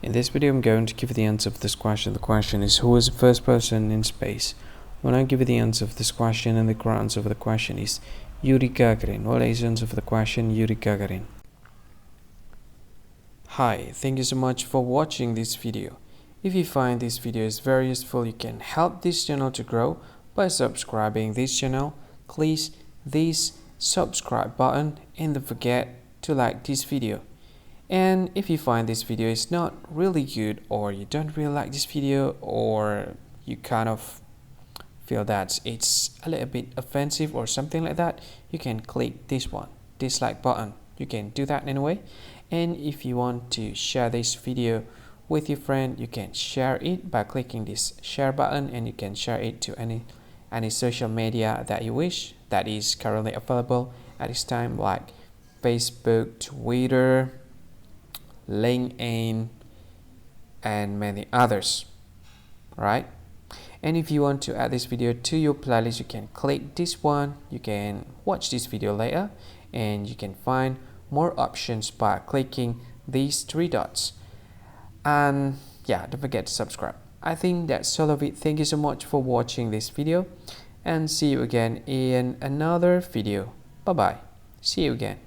In this video, I'm going to give you the answer of this question. The question is, who was the first person in space? When I give you the answer of this question, and the correct answer of the question is Yuri Gagarin. What is the answer of the question? Yuri Gagarin. Hi, thank you so much for watching this video. If you find this video is very useful, you can help this channel to grow by subscribing this channel. Please this subscribe button and don't forget to like this video. And if you find this video is not really good, or you don't really like this video, or you kind of feel that it's a little bit offensive or something like that, you can click this one, dislike button. You can do that anyway. And if you want to share this video with your friend, you can share it by clicking this share button, and you can share it to any social media that you wish that is currently available at this time, like Facebook, Twitter, LinkedIn, and many others, right? And if you want to add this video to your playlist, you can click this one. You can watch this video later, and you can find more options by clicking these three dots. And yeah, don't forget to subscribe. I think that's all of it. Thank you so much for watching this video, and see you again in another video. Bye bye. See you again.